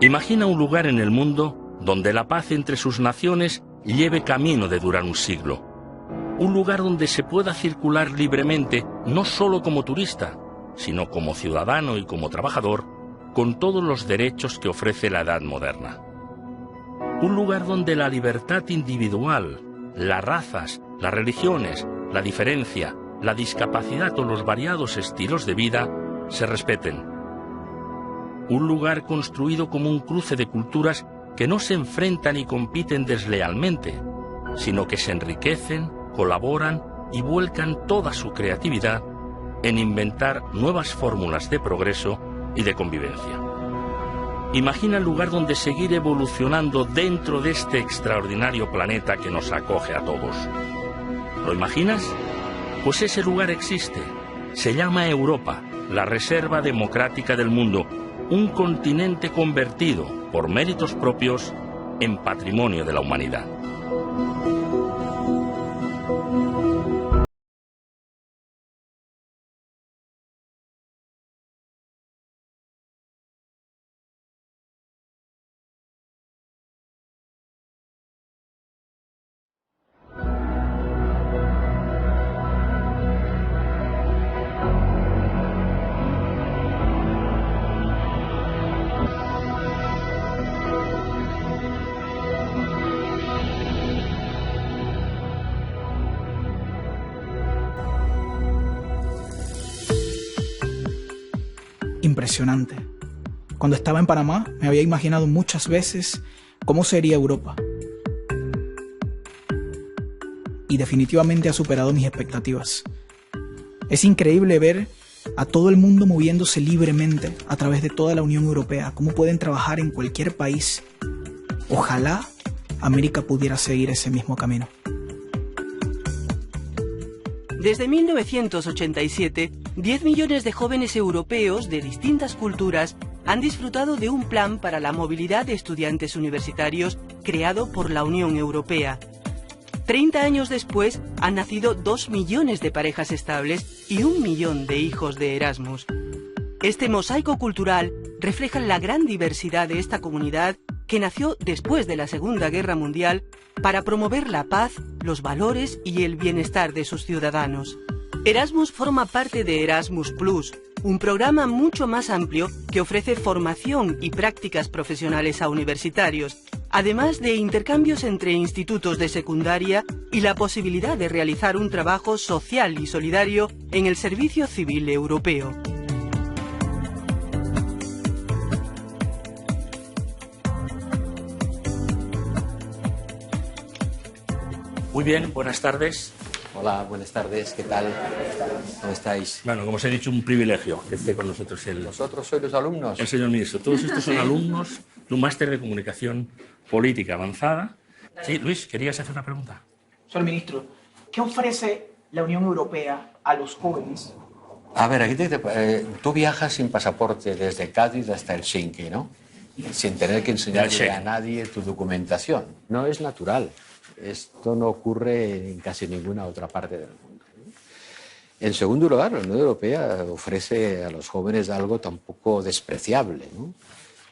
Imagina un lugar en el mundo donde la paz entre sus naciones lleve camino de durar un siglo. Un lugar donde se pueda circular libremente, no solo como turista, sino como ciudadano y como trabajador, con todos los derechos que ofrece la edad moderna. Un lugar donde la libertad individual, las razas, las religiones, la diferencia, la discapacidad o los variados estilos de vida se respeten. Un lugar construido como un cruce de culturas que no se enfrentan y compiten deslealmente, sino que se enriquecen, colaboran y vuelcan toda su creatividad en inventar nuevas fórmulas de progreso y de convivencia. Imagina el lugar donde seguir evolucionando dentro de este extraordinario planeta que nos acoge a todos. ¿Lo imaginas? Pues ese lugar existe. Se llama Europa, la reserva democrática del mundo, un continente convertido, por méritos propios, en patrimonio de la humanidad. Impresionante. Cuando estaba en Panamá me había imaginado muchas veces cómo sería Europa. Y definitivamente ha superado mis expectativas. Es increíble ver a todo el mundo moviéndose libremente a través de toda la Unión Europea, cómo pueden trabajar en cualquier país. Ojalá América pudiera seguir ese mismo camino. Desde 1987, 10 millones de jóvenes europeos de distintas culturas han disfrutado de un plan para la movilidad de estudiantes universitarios creado por la Unión Europea. 30 años después han nacido 2 millones de parejas estables y 1 millón de hijos de Erasmus. Este mosaico cultural refleja la gran diversidad de esta comunidad que nació después de la Segunda Guerra Mundial para promover la paz, los valores y el bienestar de sus ciudadanos. Erasmus forma parte de Erasmus+, un programa mucho más amplio que ofrece formación y prácticas profesionales a universitarios, además de intercambios entre institutos de secundaria y la posibilidad de realizar un trabajo social y solidario en el servicio civil europeo. Muy bien, buenas tardes. Hola, buenas tardes, ¿qué tal? ¿Cómo estáis? Bueno, como os he dicho, un privilegio que esté con nosotros ¿Vosotros sois los alumnos? el señor ministro. Todos estos son alumnos de un máster de comunicación política avanzada. Sí, Luis, ¿querías hacer una pregunta? Señor ministro, ¿qué ofrece la Unión Europea a los jóvenes? A ver, aquí tú viajas sin pasaporte desde Cádiz hasta Helsinki, ¿no? Sin tener que enseñarle a nadie tu documentación. No es natural. Esto no ocurre en casi ninguna otra parte del mundo. En segundo lugar, la Unión Europea ofrece a los jóvenes algo tampoco despreciable, ¿no?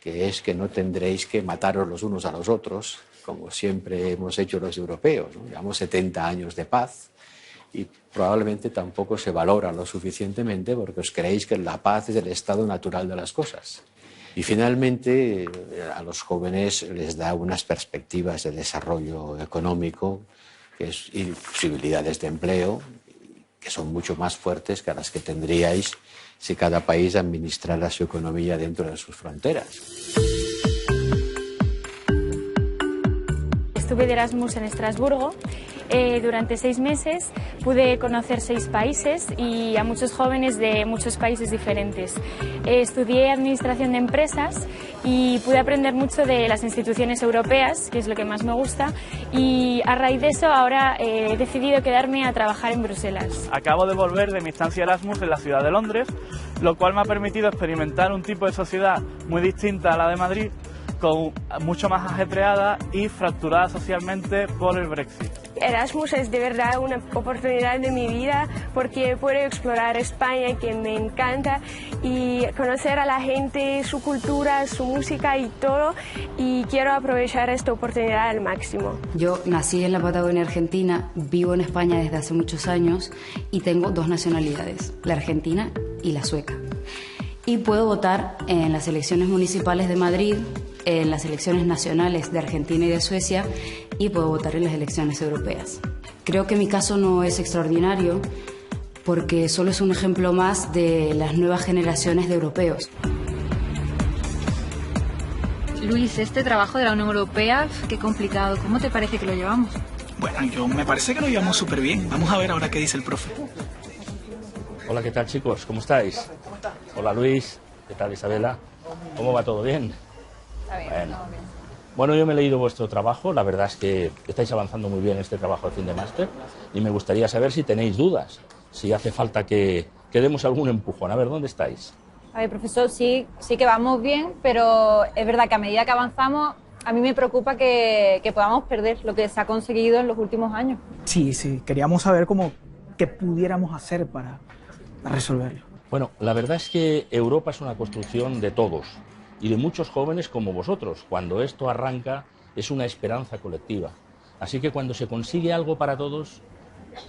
Que es que no tendréis que mataros los unos a los otros, como siempre hemos hecho los europeos, ¿no? Llevamos 70 años de paz y probablemente tampoco se valora lo suficientemente porque os creéis que la paz es el estado natural de las cosas. Y finalmente a los jóvenes les da unas perspectivas de desarrollo económico y posibilidades de empleo que son mucho más fuertes que las que tendríais si cada país administrara su economía dentro de sus fronteras. Estuve de Erasmus en Estrasburgo. Durante 6 meses pude conocer 6 países y a muchos jóvenes de muchos países diferentes. Estudié Administración de Empresas y pude aprender mucho de las instituciones europeas, que es lo que más me gusta, y a raíz de eso ahora he decidido quedarme a trabajar en Bruselas. Acabo de volver de mi estancia Erasmus en la ciudad de Londres, lo cual me ha permitido experimentar un tipo de sociedad muy distinta a la de Madrid, mucho más ajetreada y fracturada socialmente por el Brexit. Erasmus es de verdad una oportunidad de mi vida porque puedo explorar España, que me encanta, y conocer a la gente, su cultura, su música y todo, y quiero aprovechar esta oportunidad al máximo. Yo nací en la Patagonia Argentina, vivo en España desde hace muchos años y tengo dos nacionalidades, la argentina y la sueca. Y puedo votar en las elecciones municipales de Madrid, en las elecciones nacionales de Argentina y de Suecia, y puedo votar en las elecciones europeas. Creo que mi caso no es extraordinario porque solo es un ejemplo más de las nuevas generaciones de europeos. Luis, este trabajo de la Unión Europea, qué complicado. ¿Cómo te parece que lo llevamos? Bueno, me parece que lo llevamos súper bien. Vamos a ver ahora qué dice el profe. Hola, ¿qué tal, chicos? ¿Cómo estáis? Hola, Luis. ¿Qué tal, Isabela? ¿Cómo va todo bien? Está bien. Bueno, yo me he leído vuestro trabajo. La verdad es que estáis avanzando muy bien en este trabajo de fin de máster y me gustaría saber si tenéis dudas, si hace falta que demos algún empujón. A ver, ¿dónde estáis? A ver, profesor, sí que vamos bien, pero es verdad que a medida que avanzamos, a mí me preocupa que podamos perder lo que se ha conseguido en los últimos años. Sí, queríamos saber qué pudiéramos hacer para resolverlo. Bueno, la verdad es que Europa es una construcción de todos y de muchos jóvenes como vosotros. Cuando esto arranca es una esperanza colectiva. Así que cuando se consigue algo para todos,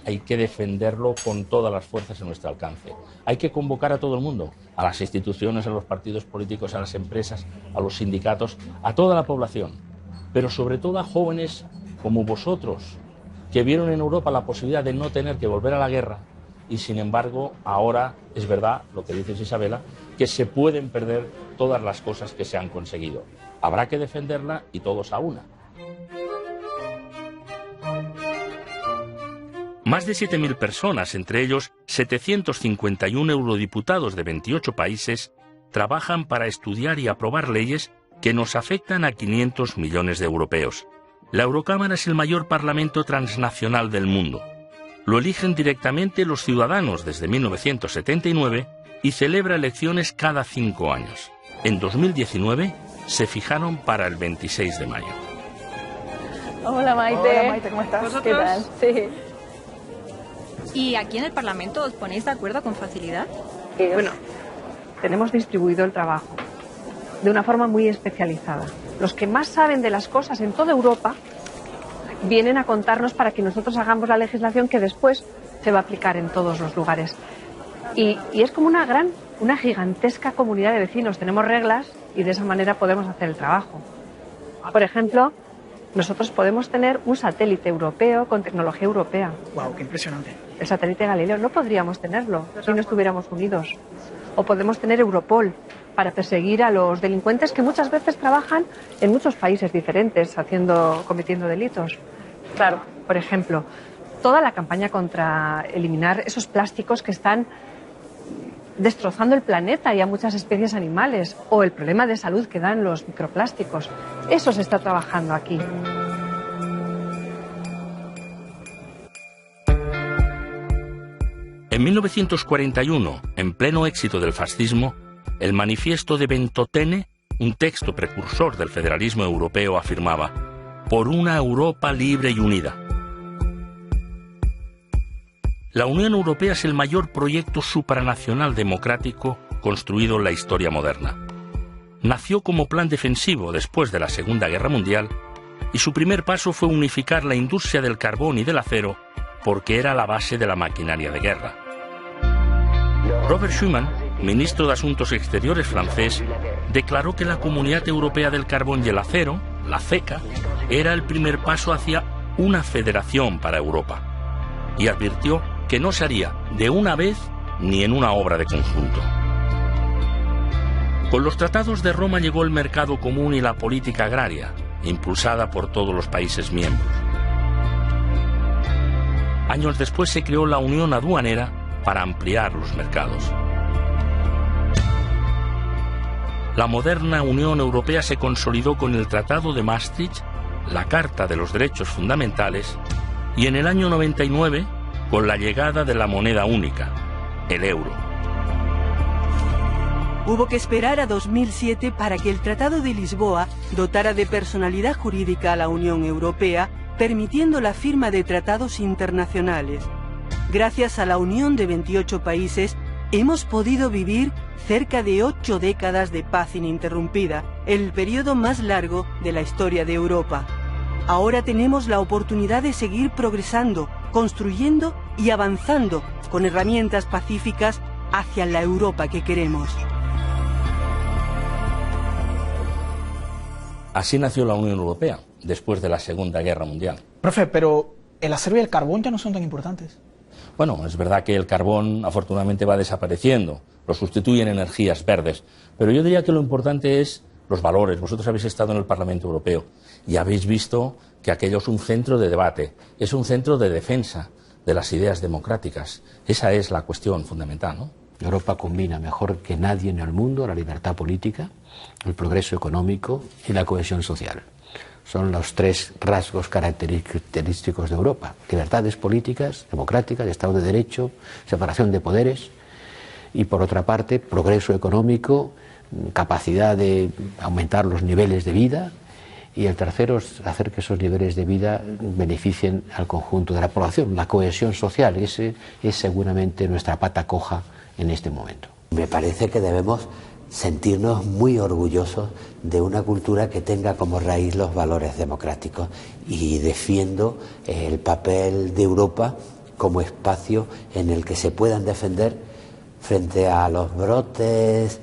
hay que defenderlo con todas las fuerzas en nuestro alcance. Hay que convocar a todo el mundo, a las instituciones, a los partidos políticos, a las empresas, a los sindicatos, a toda la población, pero sobre todo a jóvenes como vosotros, que vieron en Europa la posibilidad de no tener que volver a la guerra y, sin embargo, ahora es verdad, lo que dices, Isabela, que se pueden perder todas las cosas que se han conseguido. Habrá que defenderla y todos a una. Más de 7.000 personas, entre ellos 751 eurodiputados de 28 países, trabajan para estudiar y aprobar leyes que nos afectan a 500 millones de europeos. La Eurocámara es el mayor parlamento transnacional del mundo. Lo eligen directamente los ciudadanos desde 1979 y celebra elecciones cada 5 años. En 2019 se fijaron para el 26 de mayo. Hola, Maite. Hola, Maite, ¿cómo estás? ¿Vosotros? ¿Qué tal? Sí. ¿Y aquí en el Parlamento os ponéis de acuerdo con facilidad? Bueno, tenemos distribuido el trabajo de una forma muy especializada. Los que más saben de las cosas en toda Europa vienen a contarnos para que nosotros hagamos la legislación que después se va a aplicar en todos los lugares. Y es como una gigantesca comunidad de vecinos. Tenemos reglas y de esa manera podemos hacer el trabajo. Por ejemplo, nosotros podemos tener un satélite europeo con tecnología europea. ¡Wow, qué impresionante! El satélite Galileo no podríamos tenerlo si no estuviéramos unidos. O podemos tener Europol para perseguir a los delincuentes que muchas veces trabajan en muchos países diferentes cometiendo delitos. Claro, por ejemplo, toda la campaña contra eliminar esos plásticos que están destrozando el planeta y a muchas especies animales, o el problema de salud que dan los microplásticos. Eso se está trabajando aquí. En 1941, en pleno éxito del fascismo, el manifiesto de Ventotene, un texto precursor del federalismo europeo, afirmaba: «Por una Europa libre y unida». La Unión Europea es el mayor proyecto supranacional democrático construido en la historia moderna. Nació como plan defensivo después de la Segunda Guerra Mundial y su primer paso fue unificar la industria del carbón y del acero porque era la base de la maquinaria de guerra. Robert Schuman, ministro de Asuntos Exteriores francés, declaró que la Comunidad Europea del Carbón y el Acero, la CECA, era el primer paso hacia una federación para Europa y advirtió que no se haría de una vez ni en una obra de conjunto. Con los tratados de Roma llegó el mercado común y la política agraria, impulsada por todos los países miembros. Años después se creó la Unión Aduanera para ampliar los mercados. La moderna Unión Europea se consolidó con el Tratado de Maastricht, la Carta de los Derechos Fundamentales y en el año 99 con la llegada de la moneda única, el euro. Hubo que esperar a 2007 para que el Tratado de Lisboa dotara de personalidad jurídica a la Unión Europea, permitiendo la firma de tratados internacionales. Gracias a la unión de 28 países, hemos podido vivir cerca de 8 décadas de paz ininterrumpida, el periodo más largo de la historia de Europa. Ahora tenemos la oportunidad de seguir progresando, construyendo y avanzando con herramientas pacíficas hacia la Europa que queremos. Así nació la Unión Europea, después de la Segunda Guerra Mundial. Profe, pero el acero y el carbón ya no son tan importantes. Bueno, es verdad que el carbón afortunadamente va desapareciendo, lo sustituyen energías verdes, pero yo diría que lo importante es los valores. Vosotros habéis estado en el Parlamento Europeo y habéis visto que aquello es un centro de debate, es un centro de defensa de las ideas democráticas. Esa es la cuestión fundamental, ¿no? Europa combina mejor que nadie en el mundo la libertad política, el progreso económico y la cohesión social. Son los 3 rasgos característicos de Europa: libertades políticas, democráticas, Estado de Derecho, separación de poderes, y por otra parte progreso económico, capacidad de aumentar los niveles de vida, y el tercero es hacer que esos niveles de vida beneficien al conjunto de la población, la cohesión social. Ese es seguramente nuestra pata coja en este momento. Me parece que debemos sentirnos muy orgullosos de una cultura que tenga como raíz los valores democráticos, y defiendo el papel de Europa como espacio en el que se puedan defender frente a los brotes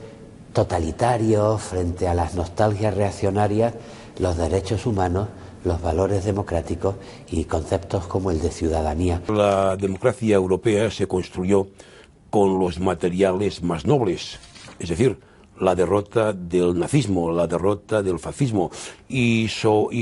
totalitarios, frente a las nostalgias reaccionarias, los derechos humanos, los valores democráticos y conceptos como el de ciudadanía. La democracia europea se construyó con los materiales más nobles, es decir, la derrota del nazismo, la derrota del fascismo, y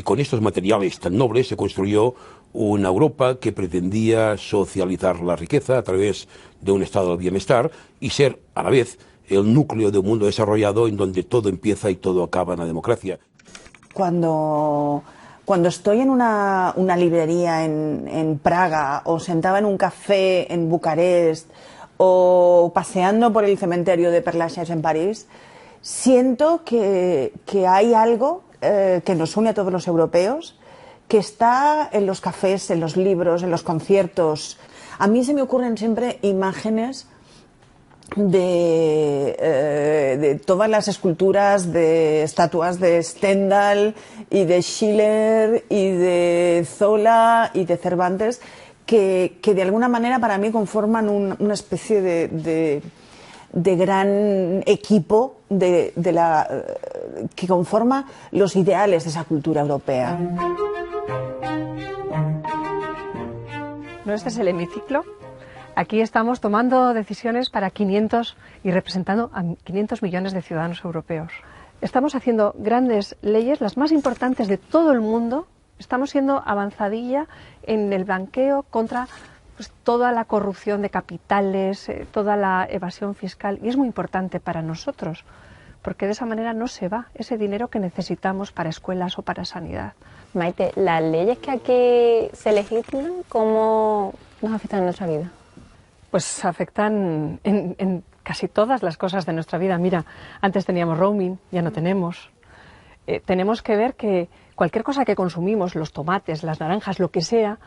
con estos materiales tan nobles se construyó una Europa que pretendía socializar la riqueza a través de un estado del bienestar y ser a la vez el núcleo de un mundo desarrollado en donde todo empieza y todo acaba en la democracia. Cuando estoy en una librería en Praga, o sentada en un café en Bucarest, o paseando por el cementerio de Père Lachaise en París, siento que hay algo que nos une a todos los europeos, que está en los cafés, en los libros, en los conciertos. A mí se me ocurren siempre imágenes de todas las esculturas, de estatuas de Stendhal y de Schiller y de Zola y de Cervantes, que de alguna manera para mí conforman una especie de gran equipo que conforma los ideales de esa cultura europea. ¿No este es el hemiciclo? Aquí estamos tomando decisiones para 500 y representando a 500 millones de ciudadanos europeos. Estamos haciendo grandes leyes, las más importantes de todo el mundo. Estamos siendo avanzadilla en el blanqueo contra toda la corrupción de capitales, toda la evasión fiscal. Y es muy importante para nosotros, porque de esa manera no se va ese dinero que necesitamos para escuelas o para sanidad. Maite, las leyes que aquí se legislan, ¿cómo nos afectan en nuestra vida? Pues afectan en casi todas las cosas de nuestra vida. Mira, antes teníamos roaming, ya no tenemos. Tenemos que ver que cualquier cosa que consumimos, los tomates, las naranjas, lo que sea,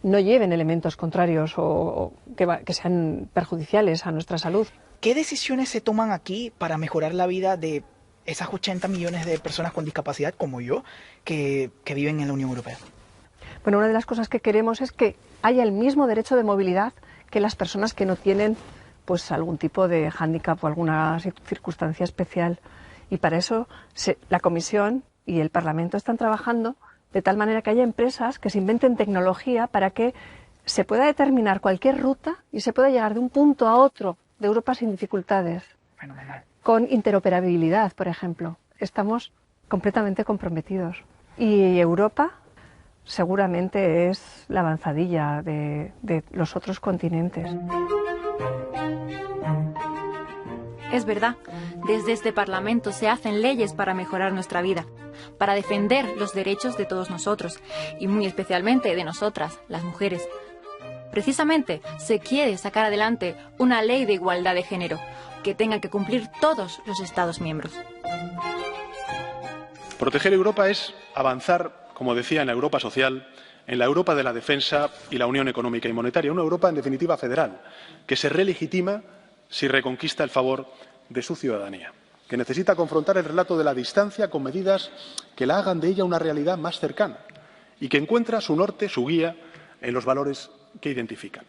no lleven elementos contrarios o que sean perjudiciales a nuestra salud. ¿Qué decisiones se toman aquí para mejorar la vida de esas 80 millones de personas con discapacidad como yo que viven en la Unión Europea? Bueno, una de las cosas que queremos es que haya el mismo derecho de movilidad que las personas que no tienen pues algún tipo de hándicap o alguna circunstancia especial. Y para eso la Comisión y el Parlamento están trabajando de tal manera que haya empresas que se inventen tecnología para que se pueda determinar cualquier ruta y se pueda llegar de un punto a otro de Europa sin dificultades. Fenomenal. Con interoperabilidad, por ejemplo. Estamos completamente comprometidos. Y Europa seguramente es la avanzadilla de los otros continentes. Es verdad, desde este Parlamento se hacen leyes para mejorar nuestra vida, para defender los derechos de todos nosotros, y muy especialmente de nosotras, las mujeres. Precisamente se quiere sacar adelante una ley de igualdad de género, que tengan que cumplir todos los Estados miembros. Proteger Europa es avanzar, como decía, en la Europa social, en la Europa de la defensa y la Unión Económica y Monetaria, una Europa, en definitiva, federal, que se relegitima si reconquista el favor de su ciudadanía, que necesita confrontar el relato de la distancia con medidas que la hagan de ella una realidad más cercana y que encuentra su norte, su guía, en los valores que identifican.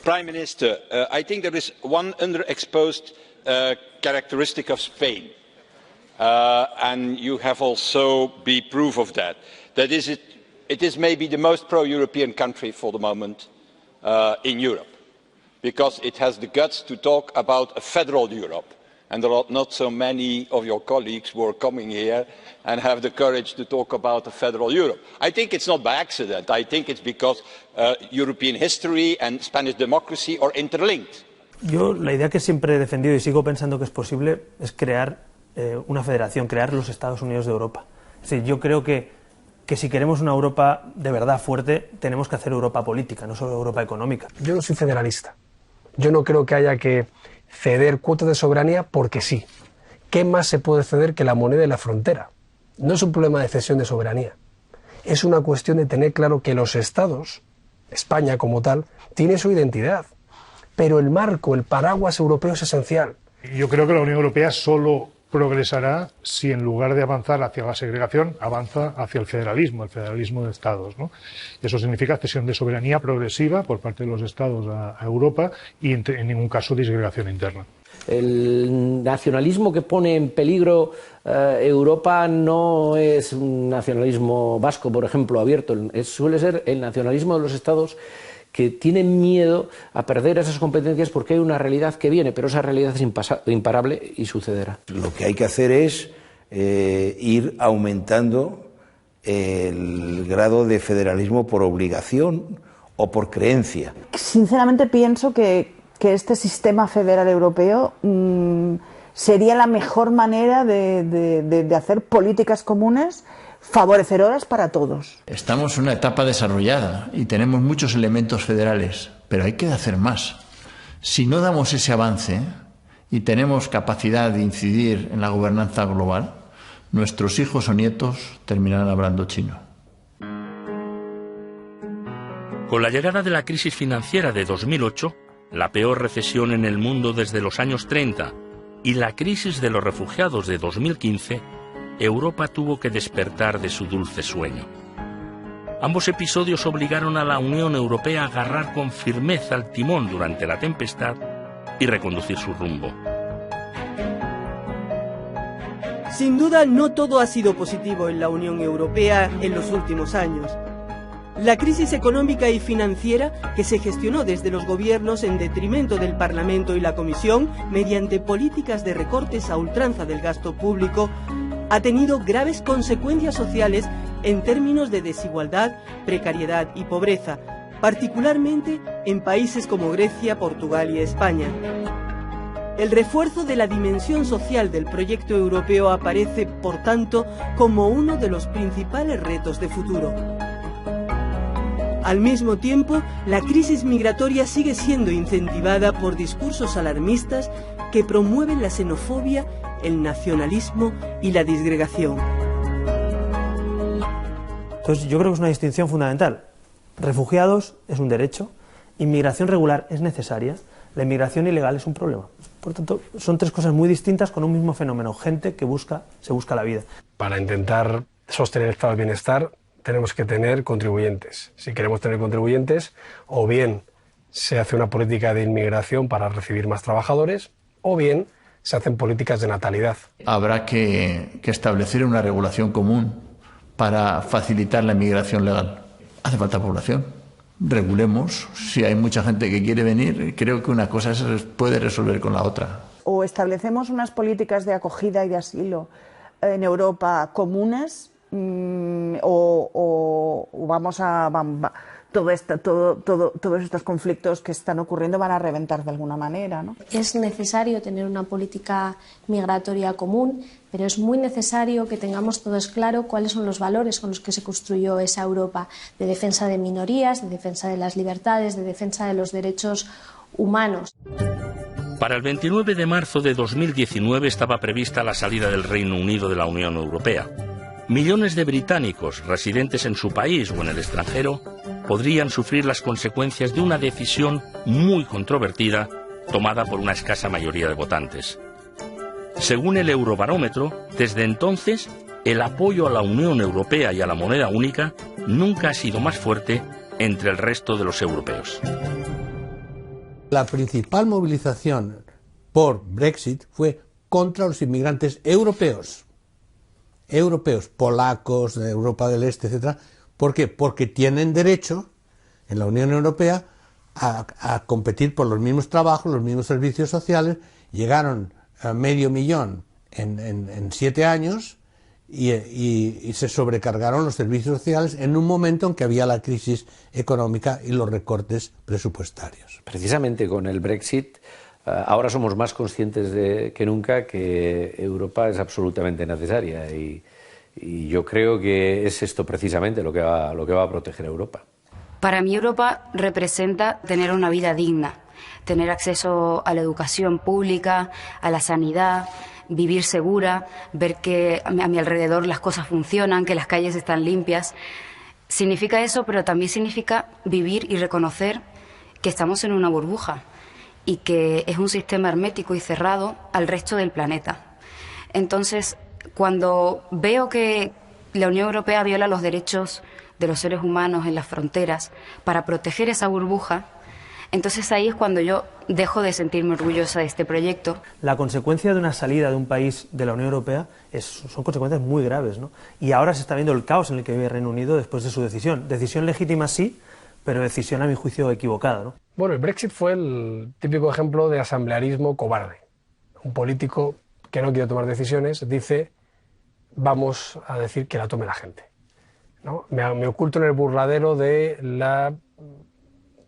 Prime Minister, I think there is one underexposed characteristic of Spain, and you have also been proof of that. That is, it is maybe the most pro-European country for the moment in Europe, because it has the guts to talk about a federal Europe. And there are not so many of your colleagues who are coming here and have the courage to talk about a federal Europe. I think it's not by accident. I think it's because European history and Spanish democracy are interlinked. Yo la idea que siempre he defendido y sigo pensando que es posible es crear una federación, crear los Estados Unidos de Europa. Es decir, yo creo que si queremos una Europa de verdad fuerte, tenemos que hacer Europa política, no solo Europa económica. Yo no soy federalista. Yo no creo que haya que ceder cuotas de soberanía porque sí. ¿Qué más se puede ceder que la moneda y la frontera? No es un problema de cesión de soberanía. Es una cuestión de tener claro que los estados, España como tal, tiene su identidad. Pero el marco, el paraguas europeo es esencial. Yo creo que la Unión Europea solo progresará si en lugar de avanzar hacia la segregación, avanza hacia el federalismo de Estados, ¿no? Y eso significa cesión de soberanía progresiva por parte de los Estados a Europa y en ningún caso disgregación interna. El nacionalismo que pone en peligro Europa no es un nacionalismo vasco, por ejemplo, abierto. Suele ser el nacionalismo de los Estados que tienen miedo a perder esas competencias porque hay una realidad que viene, pero esa realidad es imparable y sucederá. Lo que hay que hacer es ir aumentando el grado de federalismo por obligación o por creencia. Sinceramente pienso que este sistema federal europeo sería la mejor manera de hacer políticas comunes favorecedoras para todos. Estamos en una etapa desarrollada y tenemos muchos elementos federales, pero hay que hacer más. Si no damos ese avance y tenemos capacidad de incidir en la gobernanza global, nuestros hijos o nietos terminarán hablando chino. Con la llegada de la crisis financiera de 2008, la peor recesión en el mundo desde los años 30 y la crisis de los refugiados de 2015, Europa tuvo que despertar de su dulce sueño. Ambos episodios obligaron a la Unión Europea a agarrar con firmeza el timón durante la tempestad y reconducir su rumbo. Sin duda, no todo ha sido positivo en la Unión Europea en los últimos años. La crisis económica y financiera, que se gestionó desde los gobiernos en detrimento del Parlamento y la Comisión, mediante políticas de recortes a ultranza del gasto público, ha tenido graves consecuencias sociales en términos de desigualdad, precariedad y pobreza, particularmente en países como Grecia, Portugal y España. El refuerzo de la dimensión social del proyecto europeo aparece, por tanto, como uno de los principales retos de futuro. Al mismo tiempo, la crisis migratoria sigue siendo incentivada por discursos alarmistas que promueven la xenofobia, el nacionalismo y la disgregación. Entonces yo creo que es una distinción fundamental. Refugiados es un derecho, inmigración regular es necesaria, la inmigración ilegal es un problema. Por tanto, son tres cosas muy distintas con un mismo fenómeno, gente que se busca la vida. Para intentar sostener el estado del bienestar tenemos que tener contribuyentes. Si queremos tener contribuyentes, o bien se hace una política de inmigración para recibir más trabajadores, o bien se hacen políticas de natalidad. Habrá que establecer una regulación común para facilitar la inmigración legal. Hace falta población. Regulemos. Si hay mucha gente que quiere venir, creo que una cosa se puede resolver con la otra. O establecemos unas políticas de acogida y de asilo en Europa comunes, o vamos a... todos estos conflictos que están ocurriendo van a reventar de alguna manera, ¿no? Es necesario tener una política migratoria común, pero es muy necesario que tengamos todos claro cuáles son los valores con los que se construyó esa Europa de defensa de minorías, de defensa de las libertades, de defensa de los derechos humanos. Para el 29 de marzo de 2019 estaba prevista la salida del Reino Unido de la Unión Europea. Millones de británicos residentes en su país o en el extranjero podrían sufrir las consecuencias de una decisión muy controvertida tomada por una escasa mayoría de votantes. Según el Eurobarómetro, desde entonces, el apoyo a la Unión Europea y a la moneda única nunca ha sido más fuerte entre el resto de los europeos. La principal movilización por Brexit fue contra los inmigrantes europeos, polacos, de Europa del Este, etc. ¿Por qué? Porque tienen derecho en la Unión Europea a competir por los mismos trabajos, los mismos servicios sociales. Llegaron a 500.000 en 7 años y se sobrecargaron los servicios sociales en un momento en que había la crisis económica y los recortes presupuestarios. Precisamente con el Brexit ahora somos más conscientes que nunca que Europa es absolutamente necesaria y yo creo que es esto precisamente lo que va a proteger a Europa. Para mí Europa representa tener una vida digna, tener acceso a la educación pública, a la sanidad, vivir segura, ver que a mi alrededor las cosas funcionan, que las calles están limpias. Significa eso, pero también significa vivir y reconocer que estamos en una burbuja y que es un sistema hermético y cerrado al resto del planeta. Entonces, cuando veo que la Unión Europea viola los derechos de los seres humanos en las fronteras para proteger esa burbuja, entonces ahí es cuando yo dejo de sentirme orgullosa de este proyecto. La consecuencia de una salida de un país de la Unión Europea son consecuencias muy graves, ¿no? Y ahora se está viendo el caos en el que vive el Reino Unido después de su decisión. Decisión legítima sí, pero decisión a mi juicio equivocada, ¿no? Bueno, el Brexit fue el típico ejemplo de asamblearismo cobarde. Un político que no quiere tomar decisiones dice, vamos a decir que la tome la gente, ¿no? Me oculto en el burladero de la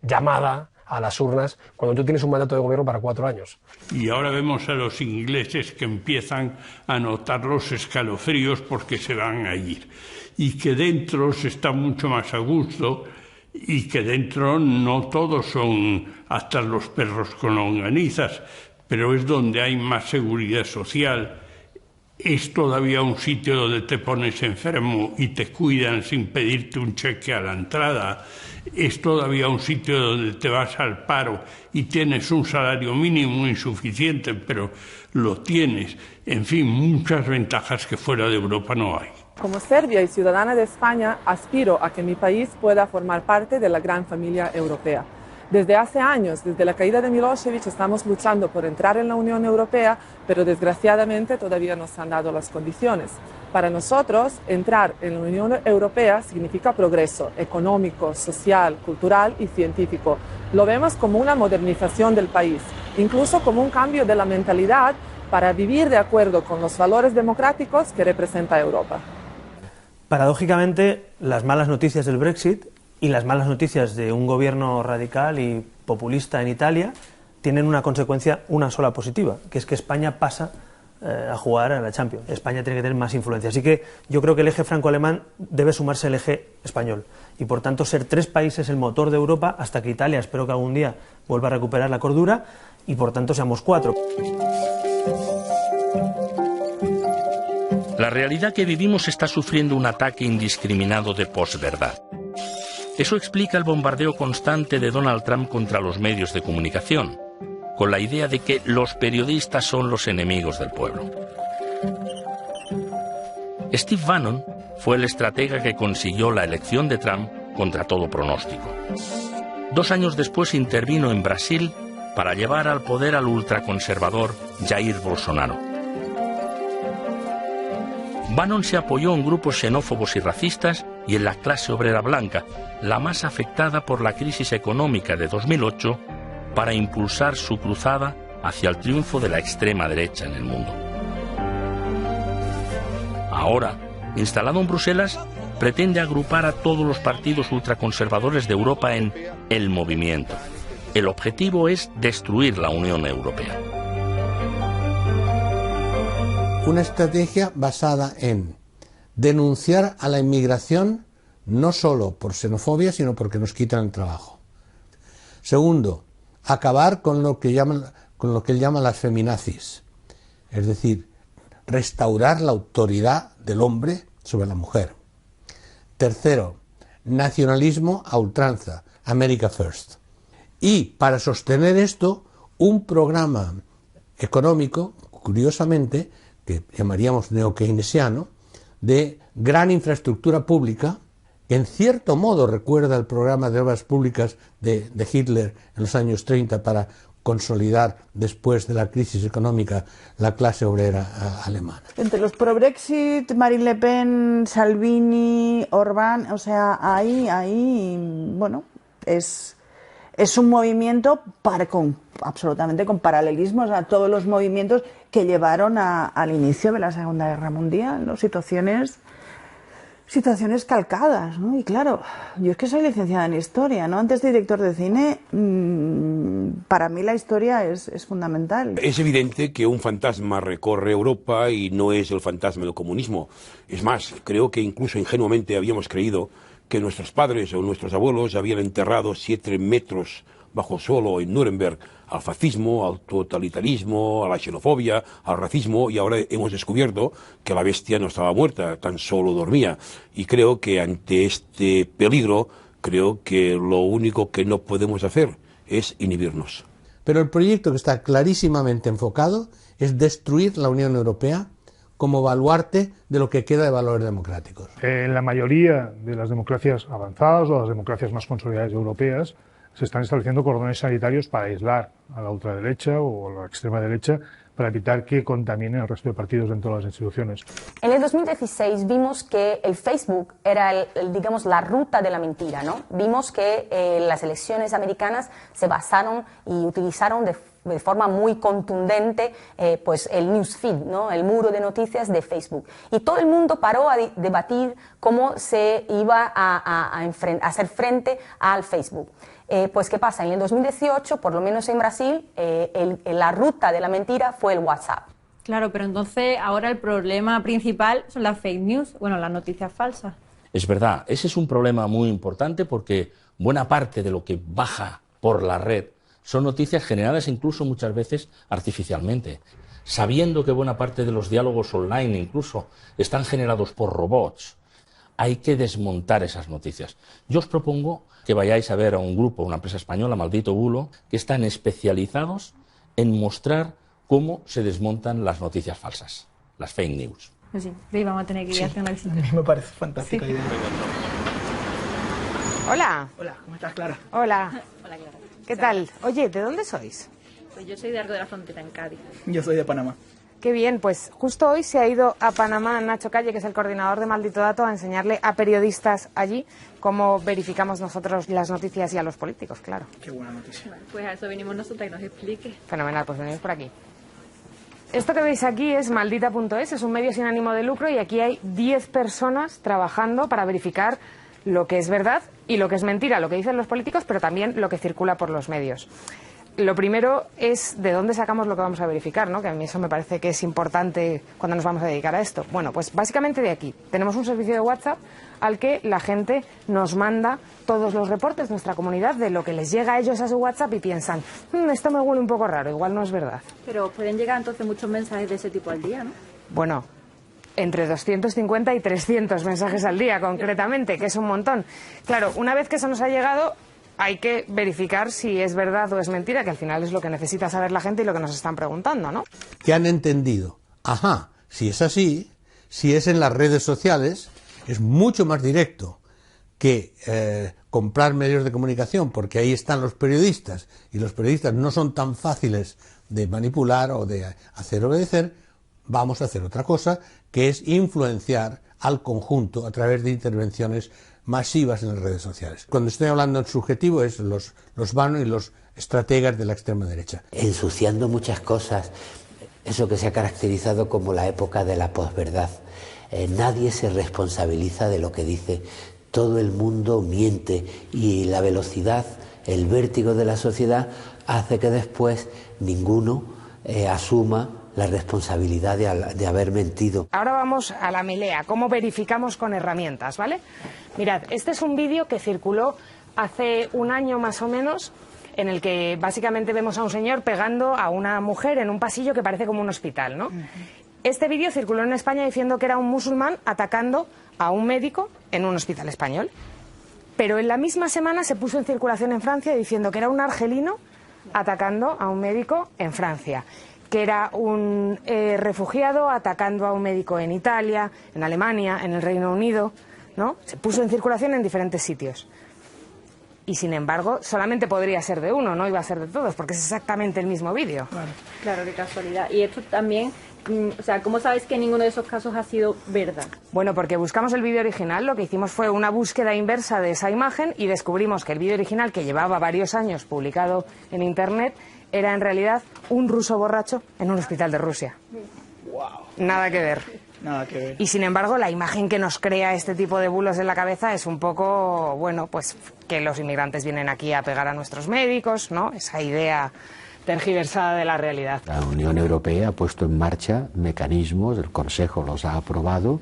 llamada a las urnas cuando tú tienes un mandato de gobierno para 4 años. Y ahora vemos a los ingleses que empiezan a notar los escalofríos porque se van a ir. Y que dentro se está mucho más a gusto y que dentro no todos son hasta los perros con longanizas, pero es donde hay más seguridad social. Es todavía un sitio donde te pones enfermo y te cuidan sin pedirte un cheque a la entrada. Es todavía un sitio donde te vas al paro y tienes un salario mínimo insuficiente, pero lo tienes. En fin, muchas ventajas que fuera de Europa no hay. Como serbia y ciudadana de España, aspiro a que mi país pueda formar parte de la gran familia europea. Desde hace años, desde la caída de Milosevic, estamos luchando por entrar en la Unión Europea, pero desgraciadamente todavía no se han dado las condiciones. Para nosotros, entrar en la Unión Europea significa progreso económico, social, cultural y científico. Lo vemos como una modernización del país, incluso como un cambio de la mentalidad para vivir de acuerdo con los valores democráticos que representa Europa. Paradójicamente, las malas noticias del Brexit y las malas noticias de un gobierno radical y populista en Italia tienen una consecuencia, una sola positiva, que es que España pasa a jugar a la Champions. España tiene que tener más influencia. Así que yo creo que el eje franco-alemán debe sumarse al eje español y por tanto ser 3 países el motor de Europa hasta que Italia, espero que algún día vuelva a recuperar la cordura y por tanto seamos 4. La realidad que vivimos está sufriendo un ataque indiscriminado de posverdad. Eso explica el bombardeo constante de Donald Trump contra los medios de comunicación, con la idea de que los periodistas son los enemigos del pueblo. Steve Bannon fue el estratega que consiguió la elección de Trump contra todo pronóstico. 2 años después intervino en Brasil para llevar al poder al ultraconservador Jair Bolsonaro. Bannon se apoyó en grupos xenófobos y racistas y en la clase obrera blanca, la más afectada por la crisis económica de 2008, para impulsar su cruzada hacia el triunfo de la extrema derecha en el mundo. Ahora, instalado en Bruselas, pretende agrupar a todos los partidos ultraconservadores de Europa en El Movimiento. El objetivo es destruir la Unión Europea. Una estrategia basada en denunciar a la inmigración no solo por xenofobia, sino porque nos quitan el trabajo. Segundo, acabar con lo que llaman con lo que él llama las feminazis, es decir, restaurar la autoridad del hombre sobre la mujer. Tercero, nacionalismo a ultranza, America First. Y para sostener esto, un programa económico, curiosamente, que llamaríamos neokeynesiano, de gran infraestructura pública, que en cierto modo recuerda el programa de obras públicas de Hitler en los años 30 para consolidar después de la crisis económica la clase obrera alemana. Entre los pro-Brexit, Marine Le Pen, Salvini, Orbán, o sea, ahí bueno, es un movimiento absolutamente con paralelismos a todos los movimientos que llevaron al inicio de la Segunda Guerra Mundial, ¿no? Situaciones calcadas, ¿no? Y claro, yo es que soy licenciada en Historia, ¿no? Antes de director de cine, para mí la historia es fundamental. Es evidente que un fantasma recorre Europa y no es el fantasma del comunismo. Es más, creo que incluso ingenuamente habíamos creído que nuestros padres o nuestros abuelos habían enterrado 7 metros bajo suelo en Nuremberg al fascismo, al totalitarismo, a la xenofobia, al racismo, y ahora hemos descubierto que la bestia no estaba muerta, tan solo dormía. Y creo que ante este peligro, creo que lo único que no podemos hacer es inhibirnos. Pero el proyecto que está clarísimamente enfocado es destruir la Unión Europea como baluarte de lo que queda de valores democráticos. En la mayoría de las democracias avanzadas o las democracias más consolidadas europeas se están estableciendo cordones sanitarios para aislar a la ultraderecha o a la extrema derecha para evitar que contaminen el resto de partidos dentro de las instituciones. En el 2016 vimos que el Facebook era, digamos, la ruta de la mentira, ¿no? Vimos que las elecciones americanas se basaron y utilizaron de forma muy contundente pues el newsfeed, ¿no? El muro de noticias de Facebook. Y todo el mundo paró a debatir cómo se iba a hacer frente al Facebook. Pues ¿qué pasa? En el 2018, por lo menos en Brasil, la ruta de la mentira fue el WhatsApp. Claro, pero entonces ahora el problema principal son las fake news, bueno, las noticias falsas. Es verdad, ese es un problema muy importante porque buena parte de lo que baja por la red son noticias generadas incluso muchas veces artificialmente, sabiendo que buena parte de los diálogos online incluso están generados por robots. Hay que desmontar esas noticias. Yo os propongo que vayáis a ver a un grupo, una empresa española, Maldito Bulo, que están especializados en mostrar cómo se desmontan las noticias falsas, las fake news. Pues sí, vamos a tener que ir a hacer una visita. A mí me parece fantástica idea. Hola. Hola, ¿cómo estás, Clara? Hola. Hola, Clara. ¿Qué tal? Oye, ¿de dónde sois? Pues yo soy de Arco de la Frontera, en Cádiz. Yo soy de Panamá. Qué bien, pues justo hoy se ha ido a Panamá Nacho Calle, que es el coordinador de Maldito Dato, a enseñarle a periodistas allí cómo verificamos nosotros las noticias y a los políticos, claro. Qué buena noticia. Bueno, pues a eso venimos nosotros y nos explique. Fenomenal, pues venimos por aquí. Esto que veis aquí es maldita.es, es un medio sin ánimo de lucro y aquí hay 10 personas trabajando para verificar lo que es verdad y lo que es mentira, lo que dicen los políticos, pero también lo que circula por los medios. Lo primero es de dónde sacamos lo que vamos a verificar, ¿no? Que a mí eso me parece que es importante cuando nos vamos a dedicar a esto. Bueno, pues básicamente de aquí. Tenemos un servicio de WhatsApp al que la gente nos manda todos los reportes, nuestra comunidad, de lo que les llega a ellos a su WhatsApp y piensan, esto me huele un poco raro, igual no es verdad. Pero pueden llegar entonces muchos mensajes de ese tipo al día, ¿no? Bueno, entre 250 y 300 mensajes al día, concretamente, que es un montón. Claro, una vez que eso nos ha llegado, hay que verificar si es verdad o es mentira, que al final es lo que necesita saber la gente y lo que nos están preguntando, ¿no? Que han entendido, ajá, si es así, si es en las redes sociales, es mucho más directo que comprar medios de comunicación, porque ahí están los periodistas, y los periodistas no son tan fáciles de manipular o de hacer obedecer. Vamos a hacer otra cosa, que es influenciar al conjunto a través de intervenciones masivas en las redes sociales. Cuando estoy hablando en subjetivo es los vanos y los estrategas de la extrema derecha. Ensuciando muchas cosas, eso que se ha caracterizado como la época de la posverdad. Nadie se responsabiliza de lo que dice, todo el mundo miente y la velocidad, el vértigo de la sociedad hace que después ninguno asuma la responsabilidad de haber mentido. Ahora vamos a la melea, cómo verificamos con herramientas, ¿vale? Mirad, este es un vídeo que circuló hace un año más o menos en el que básicamente vemos a un señor pegando a una mujer en un pasillo que parece como un hospital, ¿no? Este vídeo circuló en España diciendo que era un musulmán atacando a un médico en un hospital español. Pero en la misma semana se puso en circulación en Francia diciendo que era un argelino atacando a un médico en Francia, que era un refugiado atacando a un médico en Italia, en Alemania, en el Reino Unido, ¿no? Se puso en circulación en diferentes sitios. Y sin embargo, solamente podría ser de uno, no iba a ser de todos, porque es exactamente el mismo vídeo. Claro, qué casualidad. Y esto también, o sea, ¿cómo sabes que ninguno de esos casos ha sido verdad? Bueno, porque buscamos el vídeo original, lo que hicimos fue una búsqueda inversa de esa imagen y descubrimos que el vídeo original, que llevaba varios años publicado en Internet, era en realidad un ruso borracho en un hospital de Rusia. Nada que ver. Nada que ver. Y sin embargo, la imagen que nos crea este tipo de bulos en la cabeza es un poco, bueno, pues que los inmigrantes vienen aquí a pegar a nuestros médicos, ¿no? Esa idea tergiversada de la realidad. La Unión Europea ha puesto en marcha mecanismos, el Consejo los ha aprobado,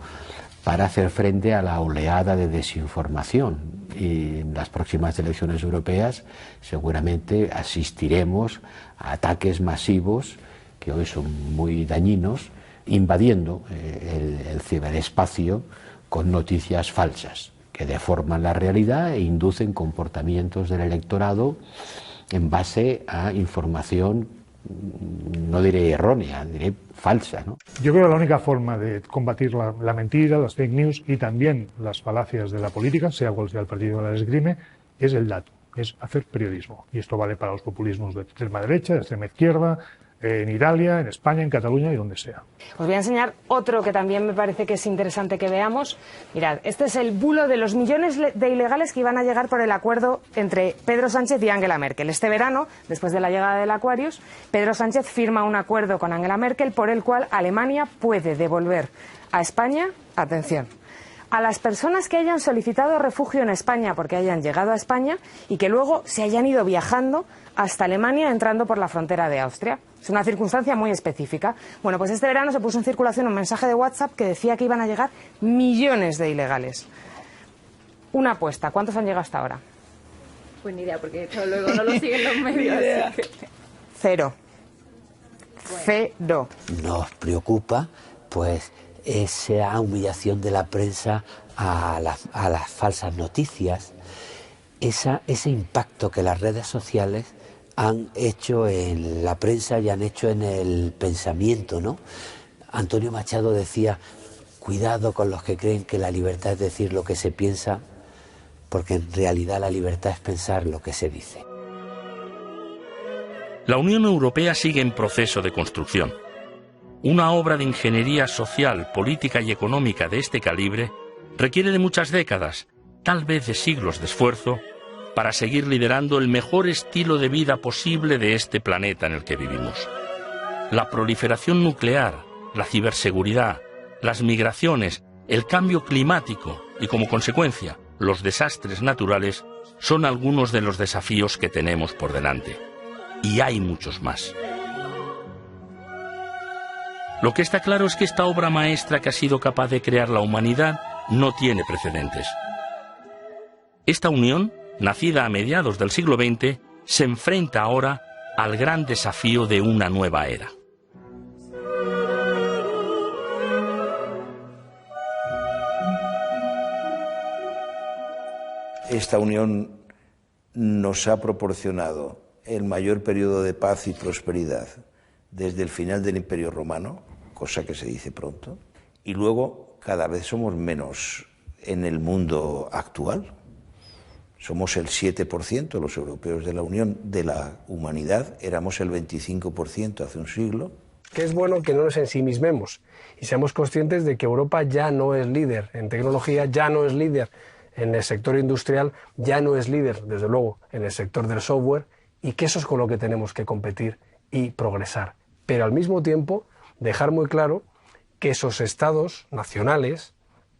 para hacer frente a la oleada de desinformación. Y en las próximas elecciones europeas seguramente asistiremos a ataques masivos, que hoy son muy dañinos, invadiendo el ciberespacio con noticias falsas que deforman la realidad e inducen comportamientos del electorado en base a información, no diré errónea, diré falsa, ¿no? Yo creo que la única forma de combatir la mentira, las fake news y también las falacias de la política, sea cual sea el partido que la esgrime, es el dato, es hacer periodismo. Y esto vale para los populismos de extrema derecha, de extrema izquierda, en Italia, en España, en Cataluña y donde sea. Os voy a enseñar otro que también me parece que es interesante que veamos. Mirad, este es el bulo de los millones de ilegales que iban a llegar por el acuerdo entre Pedro Sánchez y Angela Merkel. Este verano, después de la llegada del Aquarius, Pedro Sánchez firma un acuerdo con Angela Merkel por el cual Alemania puede devolver a España, atención, a las personas que hayan solicitado refugio en España porque hayan llegado a España y que luego se hayan ido viajando hasta Alemania entrando por la frontera de Austria. Es una circunstancia muy específica. Bueno, pues este verano se puso en circulación un mensaje de WhatsApp que decía que iban a llegar millones de ilegales. Una apuesta, ¿cuántos han llegado hasta ahora? Pues ni idea, porque esto luego no lo siguen los medios. Así que... Cero. Cero. Nos preocupa, pues, esa humillación de la prensa a las falsas noticias, ese impacto que las redes sociales han hecho en la prensa y han hecho en el pensamiento, ¿no? Antonio Machado decía, cuidado con los que creen que la libertad es decir lo que se piensa, porque en realidad la libertad es pensar lo que se dice. La Unión Europea sigue en proceso de construcción. Una obra de ingeniería social, política y económica de este calibre requiere de muchas décadas, tal vez de siglos de esfuerzo, para seguir liderando el mejor estilo de vida posible de este planeta en el que vivimos. La proliferación nuclear, la ciberseguridad, las migraciones, el cambio climático y, como consecuencia, los desastres naturales son algunos de los desafíos que tenemos por delante. Y hay muchos más. Lo que está claro es que esta obra maestra que ha sido capaz de crear la humanidad no tiene precedentes. Esta unión, nacida a mediados del siglo XX, se enfrenta ahora al gran desafío de una nueva era. Esta unión nos ha proporcionado el mayor periodo de paz y prosperidad desde el final del Imperio Romano, cosa que se dice pronto, y luego cada vez somos menos en el mundo actual. Somos el 7% los europeos de la Unión, de la humanidad, éramos el 25% hace un siglo. Que es bueno que no nos ensimismemos y seamos conscientes de que Europa ya no es líder en tecnología, ya no es líder en el sector industrial, ya no es líder, desde luego, en el sector del software, y que eso es con lo que tenemos que competir y progresar. Pero al mismo tiempo dejar muy claro que esos estados nacionales,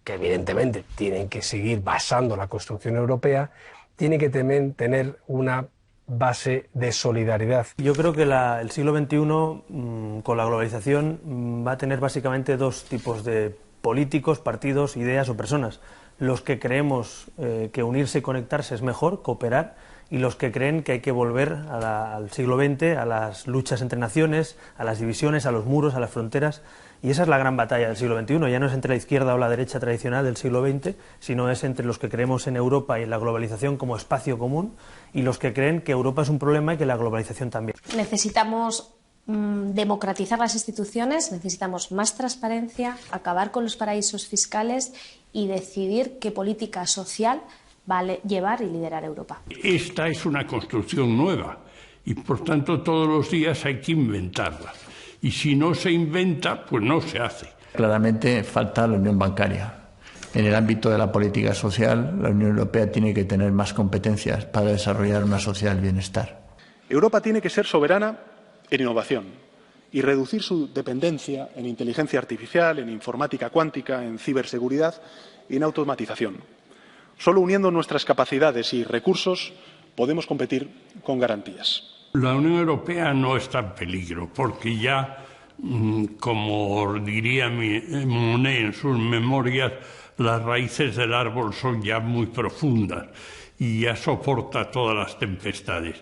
que evidentemente tienen que seguir basando la construcción europea, tienen que también tener una base de solidaridad. Yo creo que el siglo XXI, con la globalización, va a tener básicamente dos tipos de políticos, partidos, ideas o personas. Los que creemos que unirse y conectarse es mejor, cooperar, y los que creen que hay que volver al siglo XX, a las luchas entre naciones, a las divisiones, a los muros, a las fronteras. Y esa es la gran batalla del siglo XXI. Ya no es entre la izquierda o la derecha tradicional del siglo XX, sino es entre los que creemos en Europa y en la globalización como espacio común y los que creen que Europa es un problema y que la globalización también. Necesitamos democratizar las instituciones, necesitamos más transparencia, acabar con los paraísos fiscales y decidir qué política social va a llevar y liderar Europa. Esta es una construcción nueva y, por tanto, todos los días hay que inventarla. Y si no se inventa, pues no se hace. Claramente falta la unión bancaria. En el ámbito de la política social, la Unión Europea tiene que tener más competencias para desarrollar una sociedad del bienestar. Europa tiene que ser soberana en innovación y reducir su dependencia en inteligencia artificial, en informática cuántica, en ciberseguridad y en automatización. Solo uniendo nuestras capacidades y recursos podemos competir con garantías. La Unión Europea no está en peligro porque ya, como diría Monet en sus memorias, las raíces del árbol son ya muy profundas y ya soporta todas las tempestades.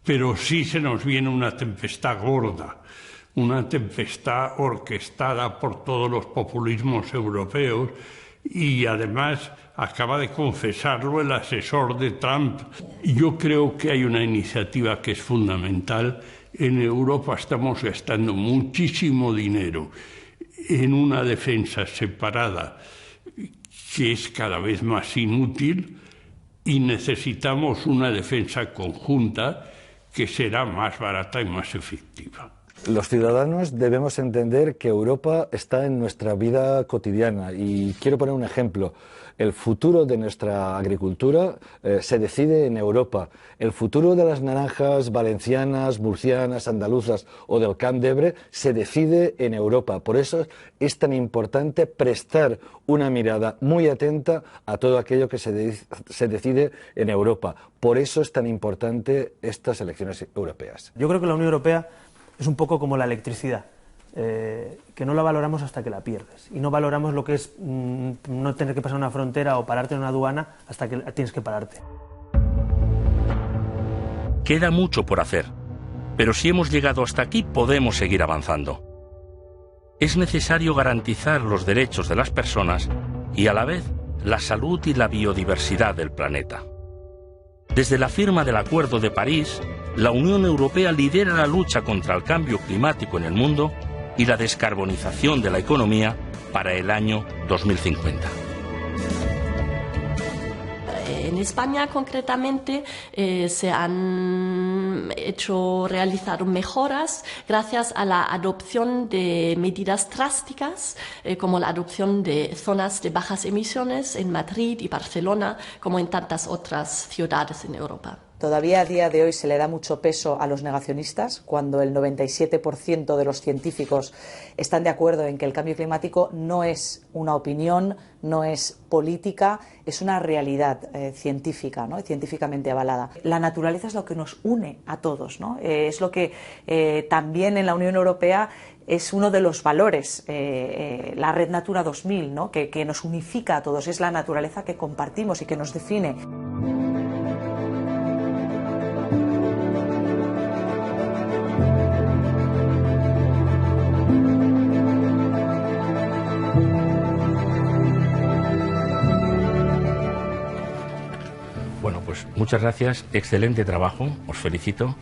Pero sí se nos viene una tempestad gorda, una tempestad orquestada por todos los populismos europeos y además acaba de confesarlo el asesor de Trump. Yo creo que hay una iniciativa que es fundamental. En Europa estamos gastando muchísimo dinero en una defensa separada que es cada vez más inútil y necesitamos una defensa conjunta que será más barata y más efectiva. Los ciudadanos debemos entender que Europa está en nuestra vida cotidiana y quiero poner un ejemplo. El futuro de nuestra agricultura se decide en Europa. El futuro de las naranjas valencianas, murcianas, andaluzas o del Camp d'Ebre se decide en Europa. Por eso es tan importante prestar una mirada muy atenta a todo aquello que se decide en Europa. Por eso es tan importante estas elecciones europeas. Yo creo que la Unión Europea es un poco como la electricidad. Que no la valoramos hasta que la pierdes. Y no valoramos lo que es no tener que pasar una frontera o pararte en una aduana hasta que tienes que pararte. Queda mucho por hacer, pero si hemos llegado hasta aquí podemos seguir avanzando. Es necesario garantizar los derechos de las personas y a la vez la salud y la biodiversidad del planeta. Desde la firma del Acuerdo de París, la Unión Europea lidera la lucha contra el cambio climático en el mundo y la descarbonización de la economía para el año 2050. En España, concretamente, se han realizado mejoras gracias a la adopción de medidas drásticas, como la adopción de zonas de bajas emisiones en Madrid y Barcelona, como en tantas otras ciudades en Europa. Todavía a día de hoy se le da mucho peso a los negacionistas, cuando el 97% de los científicos están de acuerdo en que el cambio climático no es una opinión, no es política, es una realidad científica, ¿no? Científicamente avalada. La naturaleza es lo que nos une a todos, ¿no? Es lo que también en la Unión Europea es uno de los valores, la Red Natura 2000, ¿no? que nos unifica a todos, es la naturaleza que compartimos y que nos define. Bueno, pues muchas gracias, excelente trabajo, os felicito,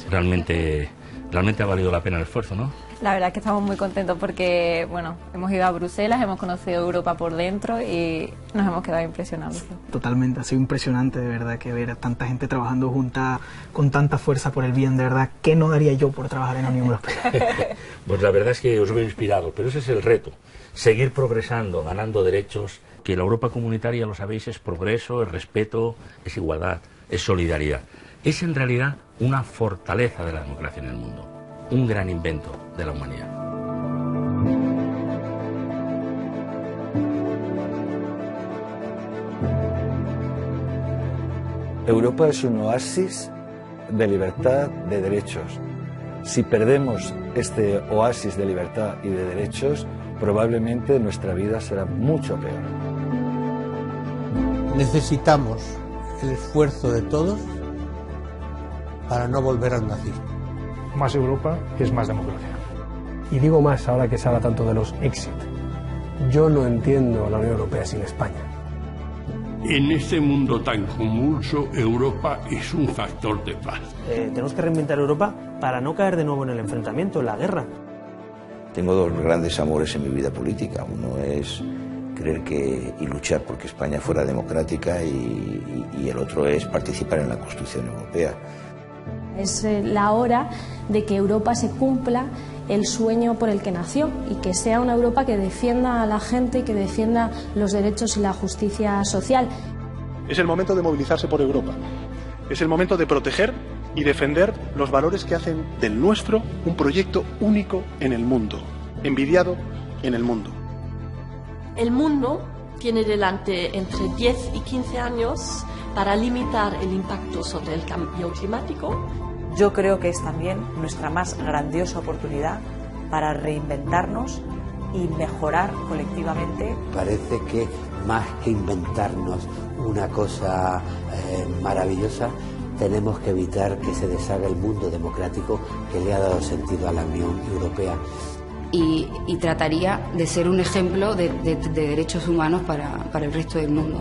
realmente ha valido la pena el esfuerzo, ¿no? La verdad es que estamos muy contentos porque, bueno, hemos ido a Bruselas, hemos conocido Europa por dentro y nos hemos quedado impresionados. Totalmente, ha sido impresionante de verdad que ver a tanta gente trabajando junta con tanta fuerza por el bien, de verdad, ¿qué no daría yo por trabajar en la Unión Europea? Pues la verdad es que os veo inspirados, pero ese es el reto, seguir progresando, ganando derechos, que la Europa comunitaria, lo sabéis, es progreso, es respeto, es igualdad, es solidaridad. Es en realidad una fortaleza de la democracia en el mundo, un gran invento de la humanidad. Europa es un oasis de libertad, de derechos. Si perdemos este oasis de libertad y de derechos, probablemente nuestra vida será mucho peor. Necesitamos el esfuerzo de todos para no volver al nazismo. Más Europa es más democracia. Y digo más ahora que se habla tanto de los exit. Yo no entiendo la Unión Europea sin España. En este mundo tan convulso, Europa es un factor de paz. Tenemos que reinventar Europa para no caer de nuevo en el enfrentamiento, en la guerra. Tengo dos grandes amores en mi vida política. Uno es creer y luchar porque España fuera democrática y el otro es participar en la construcción europea. Es la hora de que Europa se cumpla el sueño por el que nació y que sea una Europa que defienda a la gente y que defienda los derechos y la justicia social. Es el momento de movilizarse por Europa. Es el momento de proteger y defender los valores que hacen del nuestro un proyecto único en el mundo, envidiado en el mundo. El mundo tiene delante entre 10 y 15 años para limitar el impacto sobre el cambio climático. Yo creo que es también nuestra más grandiosa oportunidad para reinventarnos y mejorar colectivamente. Parece que más que inventarnos una cosa maravillosa, tenemos que evitar que se deshaga el mundo democrático que le ha dado sentido a la Unión Europea. Y trataría de ser un ejemplo de derechos humanos para el resto del mundo.